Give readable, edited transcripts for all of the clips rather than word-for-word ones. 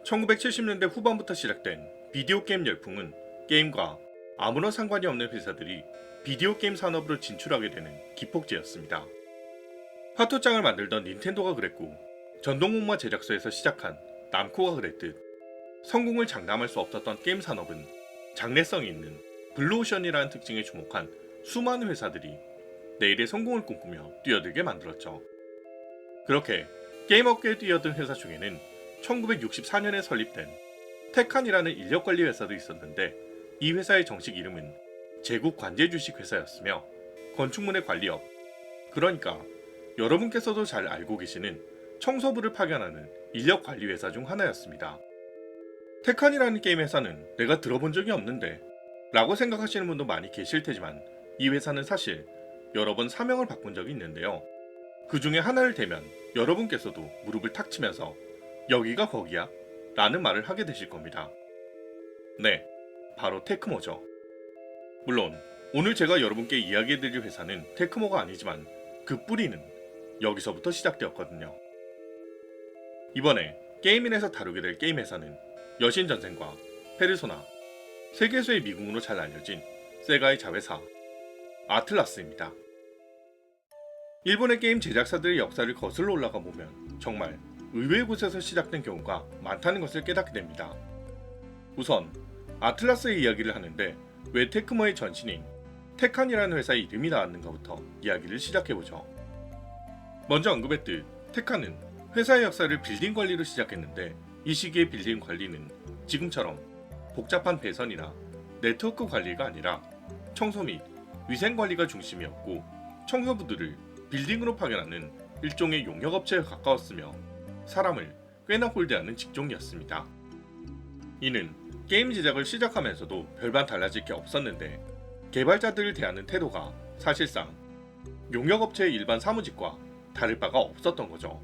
1970년대 후반부터 시작된 비디오 게임 열풍은 게임과 아무런 상관이 없는 회사들이 비디오 게임 산업으로 진출하게 되는 기폭제였습니다. 화투장을 만들던 닌텐도가 그랬고, 전동문마 제작소에서 시작한 남코가 그랬듯 성공을 장담할 수 없었던 게임 산업은 장래성이 있는 블루오션이라는 특징에 주목한 수많은 회사들이 내일의 성공을 꿈꾸며 뛰어들게 만들었죠. 그렇게 게임 업계에 뛰어든 회사 중에는 1964년에 설립된 테칸이라는 인력관리 회사도 있었는데, 이 회사의 정식 이름은 제국관제주식회사였으며 건축물의 관리업, 그러니까 여러분께서도 잘 알고 계시는 청소부를 파견하는 인력관리회사 중 하나였습니다. 테칸이라는 게임 회사는 내가 들어본 적이 없는데 라고 생각하시는 분도 많이 계실 테지만, 이 회사는 사실 여러 번 사명을 바꾼 적이 있는데요. 그 중에 하나를 대면 여러분께서도 무릎을 탁 치면서 여기가 거기야? 라는 말을 하게 되실 겁니다. 네, 바로 테크모죠. 물론 오늘 제가 여러분께 이야기해드릴 회사는 테크모가 아니지만 그 뿌리는 여기서부터 시작되었거든요. 이번에 게임인에서 다루게 될 게임 회사는 여신전생과 페르소나, 세계수의 미궁으로 잘 알려진 세가의 자회사 아틀라스입니다. 일본의 게임 제작사들의 역사를 거슬러 올라가 보면 정말 의외의 곳에서 시작된 경우가 많다는 것을 깨닫게 됩니다. 우선 아틀라스의 이야기를 하는데 왜 테크모의 전신인 테칸이라는 회사의 이름이 나왔는가부터 이야기를 시작해보죠. 먼저 언급했듯 테칸은 회사의 역사를 빌딩 관리로 시작했는데, 이 시기의 빌딩 관리는 지금처럼 복잡한 배선이나 네트워크 관리가 아니라 청소 및 위생 관리가 중심이었고, 청소부들을 빌딩으로 파견하는 일종의 용역업체에 가까웠으며 사람을 꽤나 홀대하는 직종이었습니다. 이는 게임 제작을 시작하면서도 별반 달라질 게 없었는데, 개발자들을 대하는 태도가 사실상 용역업체의 일반 사무직과 다를 바가 없었던 거죠.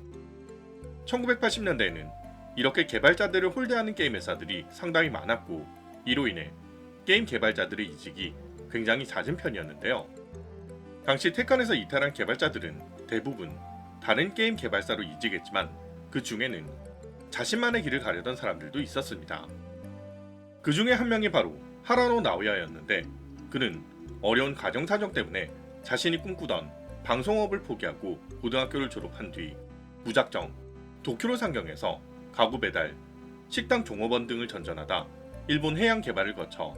1980년대에는 이렇게 개발자들을 홀대하는 게임 회사들이 상당히 많았고, 이로 인해 게임 개발자들의 이직이 굉장히 잦은 편이었는데요. 당시 테칸에서 이탈한 개발자들은 대부분 다른 게임 개발사로 이직했지만, 그 중에는 자신만의 길을 가려던 사람들도 있었습니다. 그 중에 한 명이 바로 하라노 나오야였는데, 그는 어려운 가정 사정 때문에 자신이 꿈꾸던 방송업을 포기하고 고등학교를 졸업한 뒤 무작정 도쿄로 상경해서 가구 배달, 식당 종업원 등을 전전하다 일본 해양 개발을 거쳐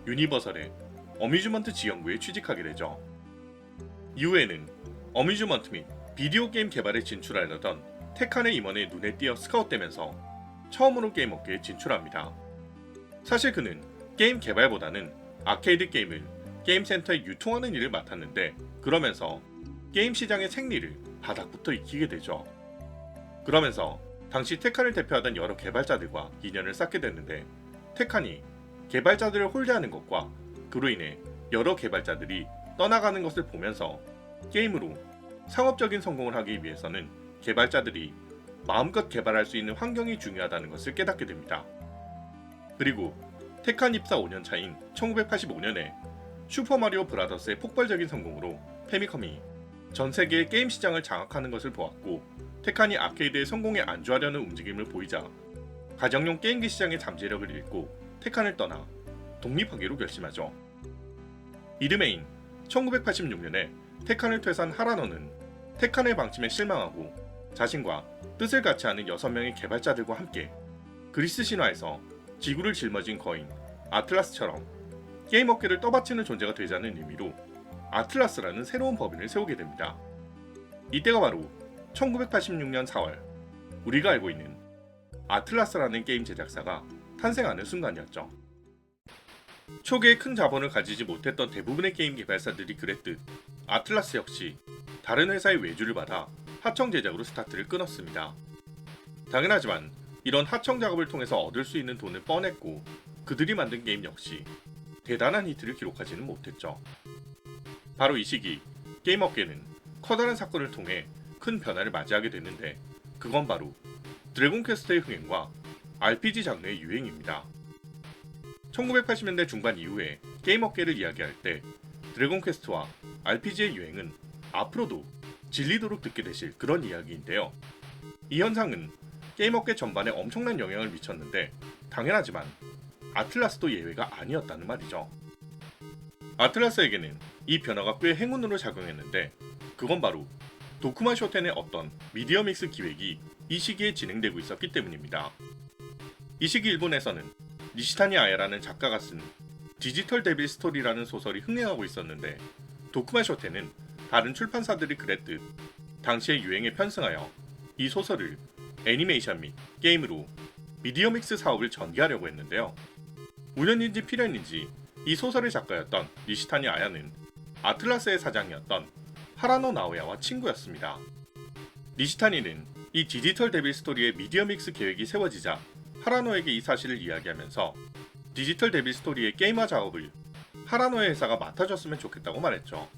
유니버설의 어뮤즈먼트 지원부에 취직하게 되죠. 이후에는 어뮤즈먼트 및 비디오 게임 개발에 진출하려던 테칸의 임원의 눈에 띄어 스카웃되면서 처음으로 게임 업계에 진출합니다. 사실 그는 게임 개발보다는 아케이드 게임을 게임 센터에 유통하는 일을 맡았는데, 그러면서 게임 시장의 생리를 바닥부터 익히게 되죠. 그러면서 당시 테칸을 대표하던 여러 개발자들과 인연을 쌓게 됐는데, 테칸이 개발자들을 홀대하는 것과 그로 인해 여러 개발자들이 떠나가는 것을 보면서 게임으로 상업적인 성공을 하기 위해서는 개발자들이 마음껏 개발할 수 있는 환경이 중요하다는 것을 깨닫게 됩니다. 그리고 테칸 입사 5년 차인 1985년에 슈퍼마리오 브라더스의 폭발적인 성공으로 페미컴이 전 세계의 게임 시장을 장악하는 것을 보았고, 테칸이 아케이드의 성공에 안주하려는 움직임을 보이자 가정용 게임기 시장의 잠재력을 잃고 테칸을 떠나 독립하기로 결심하죠. 이듬해인 1986년에 테칸을 퇴사한 하라노는 테칸의 방침에 실망하고 자신과 뜻을 같이 하는 6명의 개발자들과 함께 그리스 신화에서 지구를 짊어진 거인 아틀라스처럼 게임 업계를 떠받치는 존재가 되자는 의미로 아틀라스라는 새로운 법인을 세우게 됩니다. 이때가 바로 1986년 4월, 우리가 알고 있는 아틀라스라는 게임 제작사가 탄생하는 순간이었죠. 초기에 큰 자본을 가지지 못했던 대부분의 게임 개발사들이 그랬듯 아틀라스 역시 다른 회사의 외주를 받아 하청 제작으로 스타트를 끊었습니다. 당연하지만 이런 하청 작업을 통해서 얻을 수 있는 돈은 뻔했고, 그들이 만든 게임 역시 대단한 히트를 기록하지는 못했죠. 바로 이 시기 게임 업계는 커다란 사건을 통해 큰 변화를 맞이하게 됐는데, 그건 바로 드래곤 퀘스트의 흥행과 RPG 장르의 유행입니다. 1980년대 중반 이후에 게임 업계를 이야기할 때 드래곤 퀘스트와 RPG의 유행은 앞으로도 질리도록 듣게 되실 그런 이야기인데요. 이 현상은 게임업계 전반에 엄청난 영향을 미쳤는데 당연하지만 아틀라스도 예외가 아니었다는 말이죠. 아틀라스에게는 이 변화가 꽤 행운으로 작용했는데 그건 바로 도쿠마 쇼텐의 어떤 미디어 믹스 기획이 이 시기에 진행되고 있었기 때문입니다. 이 시기 일본에서는 니시타니 아야라는 작가가 쓴 디지털 데빌 스토리라는 소설이 흥행하고 있었는데 도쿠마 쇼텐은 다른 출판사들이 그랬듯 당시의 유행에 편승하여 이 소설을 애니메이션 및 게임으로 미디어 믹스 사업을 전개하려고 했는데요. 우연인지 필연인지 이 소설의 작가였던 니시타니 아야는 아틀라스의 사장이었던 하라노 나오야와 친구였습니다. 니시타니는 이 디지털 데빌 스토리의 미디어 믹스 계획이 세워지자 하라노에게 이 사실을 이야기하면서 디지털 데빌 스토리의 게임화 작업을 하라노의 회사가 맡아줬으면 좋겠다고 말했죠.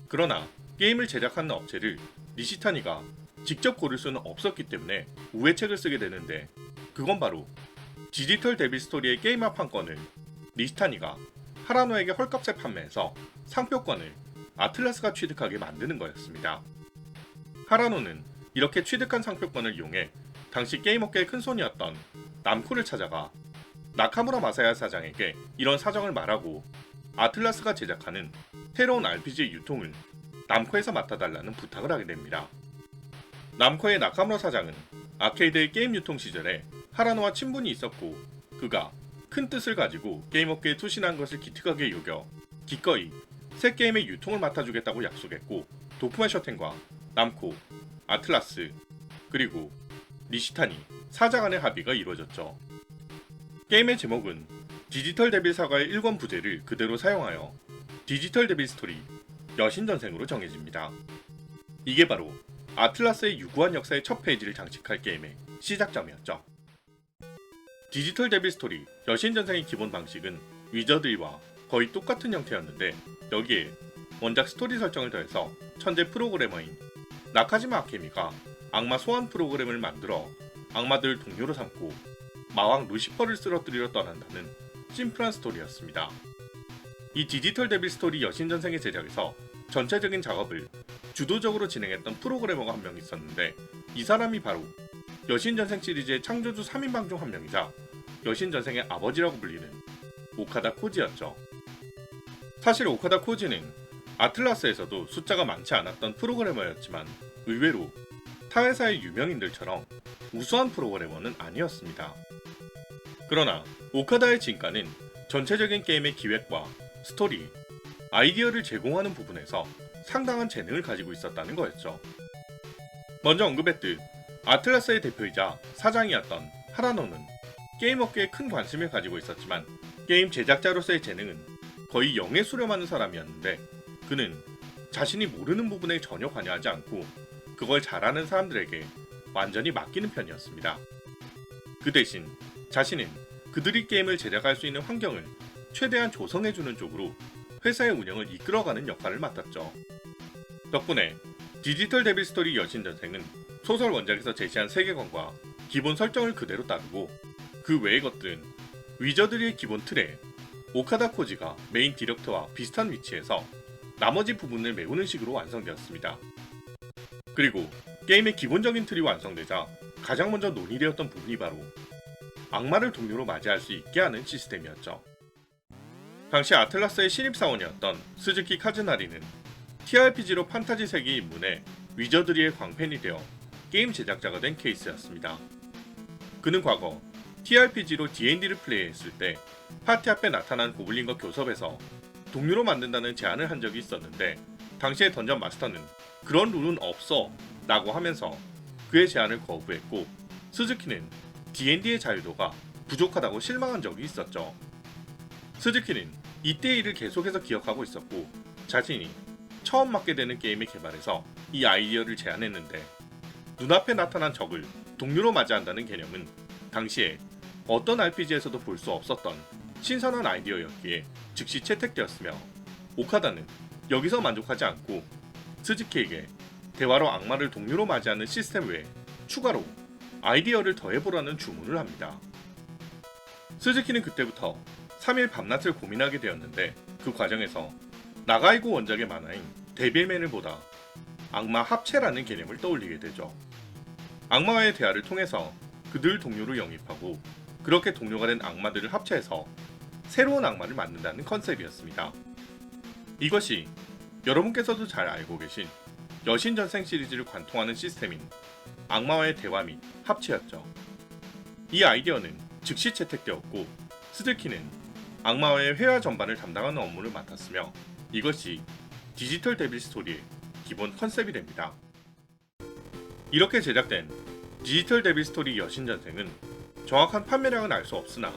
그러나 게임을 제작하는 업체를 니시타니가 직접 고를 수는 없었기 때문에 우회책을 쓰게 되는데 그건 바로 디지털 데빌 스토리의 게임화 판권을 니시타니가 하라노에게 헐값에 판매해서 상표권을 아틀라스가 취득하게 만드는 거였습니다. 하라노는 이렇게 취득한 상표권을 이용해 당시 게임업계의 큰손이었던 남코를 찾아가 나카무라 마사야 사장에게 이런 사정을 말하고 아틀라스가 제작하는 새로운 RPG의 유통을 남코에서 맡아달라는 부탁을 하게 됩니다. 남코의 나카무라 사장은 아케이드의 게임 유통 시절에 하라노와 친분이 있었고 그가 큰 뜻을 가지고 게임업계에 투신한 것을 기특하게 여겨 기꺼이 새 게임의 유통을 맡아주겠다고 약속했고 도쿠마 쇼텐과 남코, 아틀라스, 그리고 니시타니 사장 간의 합의가 이루어졌죠. 게임의 제목은 디지털 데빌 사과의 1권 부제를 그대로 사용하여 디지털 데빌 스토리 여신전생으로 정해집니다. 이게 바로 아틀라스의 유구한 역사의 첫 페이지를 장식할 게임의 시작점이었죠. 디지털 데빌 스토리 여신전생의 기본 방식은 위저드와 거의 똑같은 형태였는데 여기에 원작 스토리 설정을 더해서 천재 프로그래머인 나카지마 아케미가 악마 소환 프로그램을 만들어 악마들을 동료로 삼고 마왕 루시퍼를 쓰러뜨리러 떠난다는 심플한 스토리였습니다. 이 디지털 데빌 스토리 여신전생의 제작에서 전체적인 작업을 주도적으로 진행했던 프로그래머가 한 명 있었는데 이 사람이 바로 여신전생 시리즈의 창조주 3인방 중 한 명이자 여신전생의 아버지라고 불리는 오카다 코지였죠. 사실 오카다 코지는 아틀라스에서도 숫자가 많지 않았던 프로그래머였지만 의외로 타 회사의 유명인들처럼 우수한 프로그래머는 아니었습니다. 그러나 오카다의 진가는 전체적인 게임의 기획과 스토리, 아이디어를 제공하는 부분에서 상당한 재능을 가지고 있었다는 거였죠. 먼저 언급했듯 아틀라스의 대표이자 사장이었던 하라노는 게임 업계에 큰 관심을 가지고 있었지만 게임 제작자로서의 재능은 거의 영에 수렴하는 사람이었는데 그는 자신이 모르는 부분에 전혀 관여하지 않고 그걸 잘하는 사람들에게 완전히 맡기는 편이었습니다. 그 대신 자신은 그들이 게임을 제작할 수 있는 환경을 최대한 조성해주는 쪽으로 회사의 운영을 이끌어가는 역할을 맡았죠. 덕분에 디지털 데빌 스토리 여신전생은 소설 원작에서 제시한 세계관과 기본 설정을 그대로 따르고 그 외의 것들은 위저드리의 기본 틀에 오카다 코지가 메인 디렉터와 비슷한 위치에서 나머지 부분을 메우는 식으로 완성되었습니다. 그리고 게임의 기본적인 틀이 완성되자 가장 먼저 논의되었던 부분이 바로 악마를 동료로 맞이할 수 있게 하는 시스템이었죠. 당시 아틀라스의 신입사원이었던 스즈키 카즈나리는 TRPG로 판타지 세계에 입문해 위저드리의 광팬이 되어 게임 제작자가 된 케이스였습니다. 그는 과거 TRPG로 D&D를 플레이했을 때 파티 앞에 나타난 고블린과 교섭해서 동료로 만든다는 제안을 한 적이 있었는데 당시의 던전 마스터는 그런 룰은 없어 라고 하면서 그의 제안을 거부했고 스즈키는 D&D의 자유도가 부족하다고 실망한 적이 있었죠. 스즈키는 이때의 일을 계속해서 기억하고 있었고 자신이 처음 맡게 되는 게임의 개발에서 이 아이디어를 제안했는데 눈앞에 나타난 적을 동료로 맞이한다는 개념은 당시에 어떤 RPG에서도 볼 수 없었던 신선한 아이디어였기에 즉시 채택되었으며 오카다는 여기서 만족하지 않고 스즈키에게 대화로 악마를 동료로 맞이하는 시스템 외에 추가로 아이디어를 더해보라는 주문을 합니다. 스즈키는 그때부터 3일 밤낮을 고민하게 되었는데 그 과정에서 나가이고 원작의 만화인 데빌맨을 보다 악마 합체라는 개념을 떠올리게 되죠. 악마와의 대화를 통해서 그들 동료로 영입하고 그렇게 동료가 된 악마들을 합체해서 새로운 악마를 만든다는 컨셉이었습니다. 이것이 여러분께서도 잘 알고 계신 여신전생 시리즈를 관통하는 시스템인 악마와의 대화 및 합체였죠. 이 아이디어는 즉시 채택되었고 스들키는 악마와의 회화 전반을 담당하는 업무를 맡았으며 이것이 디지털 데빌 스토리의 기본 컨셉이 됩니다. 이렇게 제작된 디지털 데빌 스토리 여신전생은 정확한 판매량은 알 수 없으나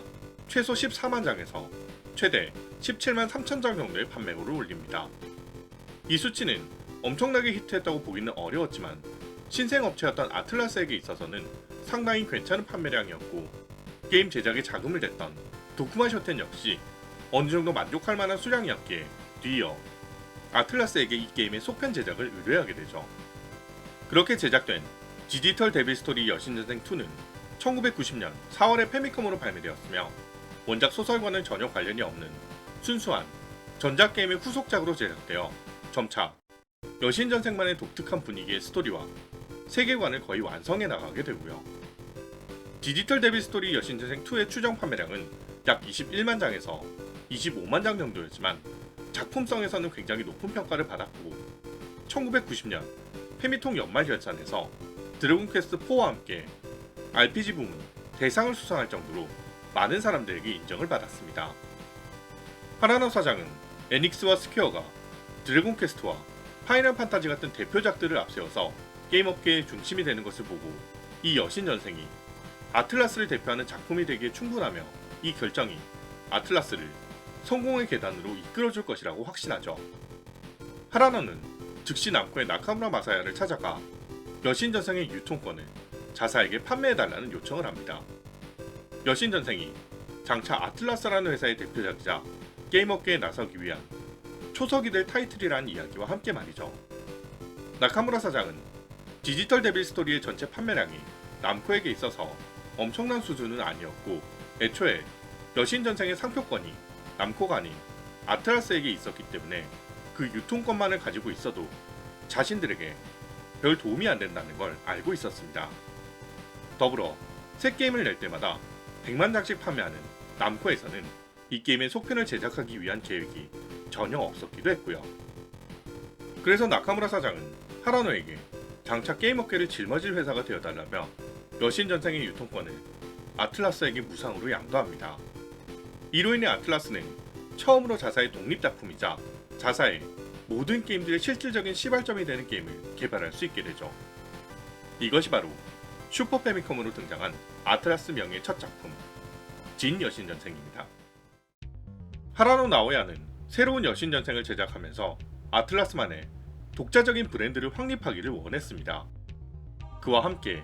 최소 14만 장에서 최대 17만 3천 장 정도의 판매고를 올립니다. 이 수치는 엄청나게 히트했다고 보기는 어려웠지만 신생업체였던 아틀라스에게 있어서는 상당히 괜찮은 판매량이었고 게임 제작에 자금을 댔던 도쿠마 쇼텐 역시 어느 정도 만족할 만한 수량이었기에 뒤이어 아틀라스에게 이 게임의 속편 제작을 의뢰하게 되죠. 그렇게 제작된 디지털 데빌 스토리 여신전생 2는 1990년 4월에 페미컴으로 발매되었으며 원작 소설과는 전혀 관련이 없는 순수한 전작게임의 후속작으로 제작되어 점차 여신전생만의 독특한 분위기의 스토리와 세계관을 거의 완성해 나가게 되고요. 디지털 데빌 스토리 여신전생 2의 추정 판매량은 약 21만 장에서 25만 장 정도였지만 작품성에서는 굉장히 높은 평가를 받았고 1990년 페미통 연말 결산에서 드래곤 퀘스트 4와 함께 RPG 부문 대상을 수상할 정도로 많은 사람들에게 인정을 받았습니다. 하라노 사장은 에닉스와 스퀘어가 드래곤 퀘스트와 파이널 판타지 같은 대표작들을 앞세워서 게임 업계의 중심이 되는 것을 보고 이 여신전생이 아틀라스를 대표하는 작품이 되기에 충분하며 이 결정이 아틀라스를 성공의 계단으로 이끌어줄 것이라고 확신하죠. 하라노는 즉시 남코의 나카무라 마사야를 찾아가 여신전생의 유통권을 자사에게 판매해달라는 요청을 합니다. 여신전생이 장차 아틀라스라는 회사의 대표작이자 게임 업계에 나서기 위한 초석이 될 타이틀이라는 이야기와 함께 말이죠. 나카무라 사장은 디지털 데빌 스토리의 전체 판매량이 남코에게 있어서 엄청난 수준은 아니었고 애초에 여신전생의 상표권이 남코가 아닌 아틀라스에게 있었기 때문에 그 유통권만을 가지고 있어도 자신들에게 별 도움이 안 된다는 걸 알고 있었습니다. 더불어 새 게임을 낼 때마다 100만 장씩 판매하는 남코에서는 이 게임의 속편을 제작하기 위한 계획이 전혀 없었기도 했고요. 그래서 나카무라 사장은 하라노에게 장차 게임 업계를 짊어질 회사가 되어달라며 여신전생의 유통권을 아틀라스에게 무상으로 양도합니다. 이로 인해 아틀라스는 처음으로 자사의 독립작품이자 자사의 모든 게임들의 실질적인 시발점이 되는 게임을 개발할 수 있게 되죠. 이것이 바로 슈퍼 패미컴으로 등장한 아틀라스 명의 첫 작품 진 여신전생입니다. 하라노 나오야는 새로운 여신전생을 제작하면서 아틀라스만의 독자적인 브랜드를 확립하기를 원했습니다. 그와 함께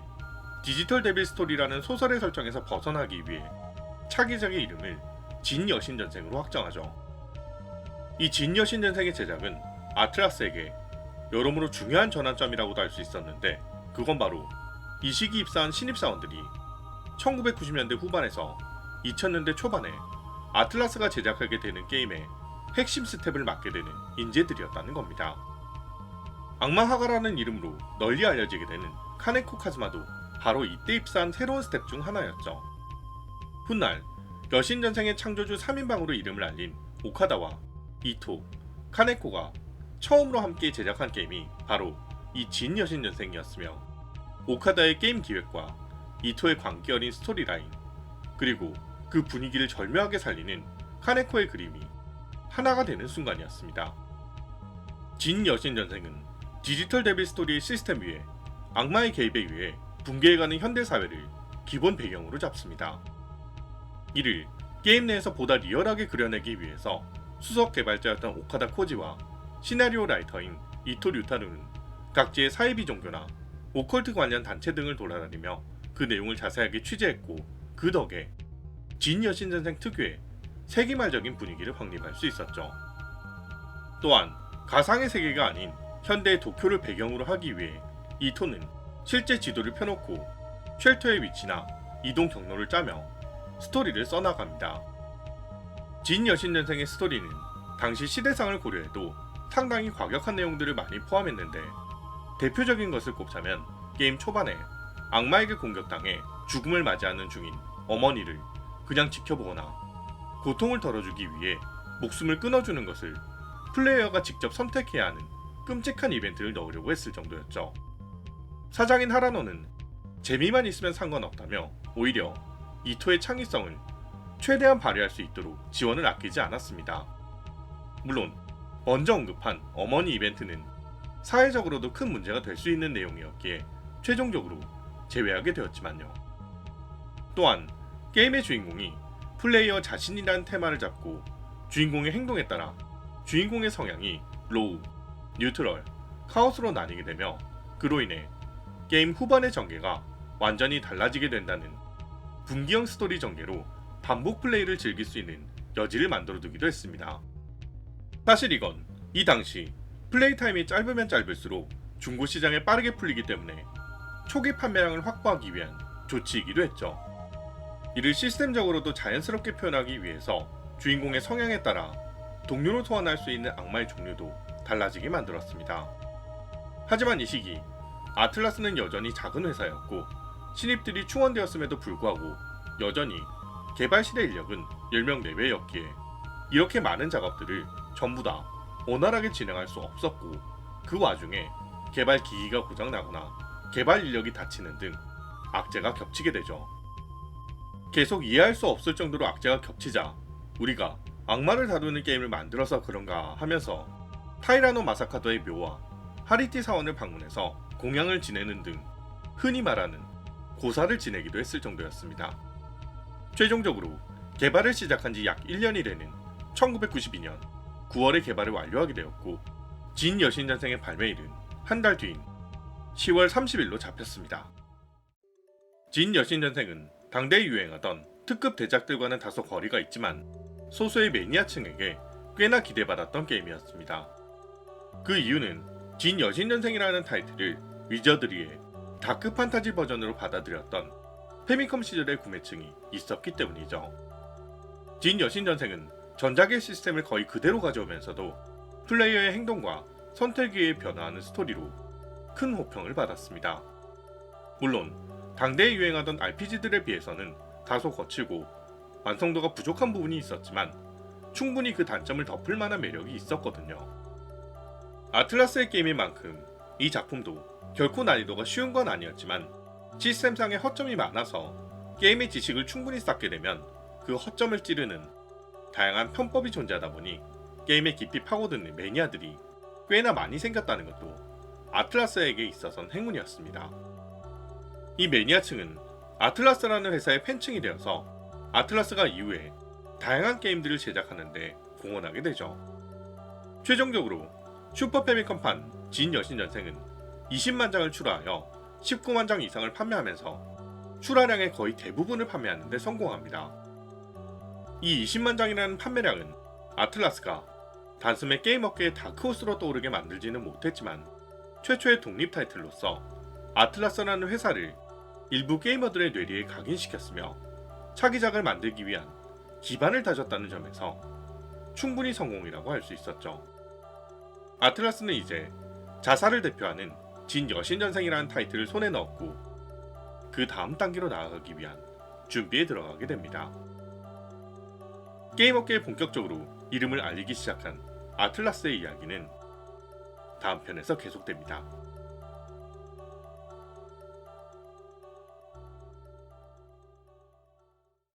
디지털 데빌 스토리라는 소설의 설정에서 벗어나기 위해 차기작의 이름을 진 여신전생으로 확정하죠. 이 진 여신전생의 제작은 아틀라스에게 여러모로 중요한 전환점이라고도 할 수 있었는데 그건 바로 이 시기 입사한 신입사원들이 1990년대 후반에서 2000년대 초반에 아틀라스가 제작하게 되는 게임의 핵심 스텝을 맡게 되는 인재들이었다는 겁니다. 악마 하가라는 이름으로 널리 알려지게 되는 카네코 카즈마도 바로 이때 입사한 새로운 스텝 중 하나였죠. 훗날 여신전생의 창조주 3인방으로 이름을 알린 오카다와 이토, 카네코가 처음으로 함께 제작한 게임이 바로 이 진 여신전생이었으며 오카다의 게임 기획과 이토의 광기 어린 스토리라인 그리고 그 분위기를 절묘하게 살리는 카네코의 그림이 하나가 되는 순간이었습니다. 진 여신전생은 디지털 데빌 스토리의 시스템 위에 악마의 개입에 의해 붕괴해가는 현대사회를 기본 배경으로 잡습니다. 이를 게임 내에서 보다 리얼하게 그려내기 위해서 수석 개발자였던 오카다 코지와 시나리오 라이터인 이토 류타루는 각지의 사이비 종교나 오컬트 관련 단체 등을 돌아다니며 그 내용을 자세하게 취재했고 그 덕에 진 여신전생 특유의 세기말적인 분위기를 확립할 수 있었죠. 또한 가상의 세계가 아닌 현대의 도쿄를 배경으로 하기 위해 이토는 실제 지도를 펴놓고 쉘터의 위치나 이동 경로를 짜며 스토리를 써나갑니다. 진 여신전생의 스토리는 당시 시대상을 고려해도 상당히 과격한 내용들을 많이 포함했는데 대표적인 것을 꼽자면 게임 초반에 악마에게 공격당해 죽음을 맞이하는 중인 어머니를 그냥 지켜보거나 고통을 덜어주기 위해 목숨을 끊어주는 것을 플레이어가 직접 선택해야 하는 끔찍한 이벤트를 넣으려고 했을 정도였죠. 사장인 하라노는 재미만 있으면 상관없다며 오히려 이토의 창의성을 최대한 발휘할 수 있도록 지원을 아끼지 않았습니다. 물론 먼저 언급한 어머니 이벤트는 사회적으로도 큰 문제가 될 수 있는 내용이었기에 최종적으로 제외하게 되었지만요. 또한 게임의 주인공이 플레이어 자신이라는 테마를 잡고 주인공의 행동에 따라 주인공의 성향이 로우, 뉴트럴, 카오스로 나뉘게 되며 그로 인해 게임 후반의 전개가 완전히 달라지게 된다는 분기형 스토리 전개로 반복 플레이를 즐길 수 있는 여지를 만들어두기도 했습니다. 사실 이건 이 당시 플레이 타임이 짧으면 짧을수록 중고 시장에 빠르게 풀리기 때문에 초기 판매량을 확보하기 위한 조치이기도 했죠. 이를 시스템적으로도 자연스럽게 표현하기 위해서 주인공의 성향에 따라 동료로 소환할 수 있는 악마의 종류도 달라지게 만들었습니다. 하지만 이 시기 아틀라스는 여전히 작은 회사였고 신입들이 충원되었음에도 불구하고 여전히 개발실의 인력은 10명 내외였기에 이렇게 많은 작업들을 전부 다 원활하게 진행할 수 없었고 그 와중에 개발 기기가 고장나거나 개발 인력이 다치는 등 악재가 겹치게 되죠. 계속 이해할 수 없을 정도로 악재가 겹치자 우리가 악마를 다루는 게임을 만들어서 그런가 하면서 타이라노 마사카도의 묘와 하리티 사원을 방문해서 공양을 지내는 등 흔히 말하는 고사를 지내기도 했을 정도였습니다. 최종적으로 개발을 시작한 지 약 1년이 되는 1992년 9월에 개발을 완료하게 되었고 진 여신전생의 발매일은 한 달 뒤인 10월 30일로 잡혔습니다. 진 여신전생은 당대에 유행하던 특급 대작들과는 다소 거리가 있지만 소수의 매니아층에게 꽤나 기대받았던 게임이었습니다. 그 이유는 진 여신전생이라는 타이틀을 위저드리의 다크 판타지 버전으로 받아들였던 페미컴 시절의 구매층이 있었기 때문이죠. 진 여신전생은 전작의 시스템을 거의 그대로 가져오면서도 플레이어의 행동과 선택에 변화하는 스토리로 큰 호평을 받았습니다. 물론 당대에 유행하던 RPG들에 비해서는 다소 거칠고 완성도가 부족한 부분이 있었지만 충분히 그 단점을 덮을 만한 매력이 있었거든요. 아틀라스의 게임인 만큼 이 작품도 결코 난이도가 쉬운 건 아니었지만 시스템상의 허점이 많아서 게임의 지식을 충분히 쌓게 되면 그 허점을 찌르는 다양한 편법이 존재하다 보니 게임에 깊이 파고드는 매니아들이 꽤나 많이 생겼다는 것도 아틀라스에게 있어선 행운이었습니다. 이 매니아층은 아틀라스라는 회사의 팬층이 되어서 아틀라스가 이후에 다양한 게임들을 제작하는데 공헌하게 되죠. 최종적으로 슈퍼 패미컴판 진 여신전생은 20만 장을 출하하여 19만 장 이상을 판매하면서 출하량의 거의 대부분을 판매하는 데 성공합니다. 이 20만 장이라는 판매량은 아틀라스가 단숨에 게임 업계의 다크호스로 떠오르게 만들지는 못했지만 최초의 독립 타이틀로서 아틀라스라는 회사를 일부 게이머들의 뇌리에 각인시켰으며 차기작을 만들기 위한 기반을 다졌다는 점에서 충분히 성공이라고 할 수 있었죠. 아틀라스는 이제 자사를 대표하는 진 여신전생이라는 타이틀을 손에 넣었고 그 다음 단계로 나아가기 위한 준비에 들어가게 됩니다. 게임업계에 본격적으로 이름을 알리기 시작한 아틀라스의 이야기는 다음 편에서 계속됩니다.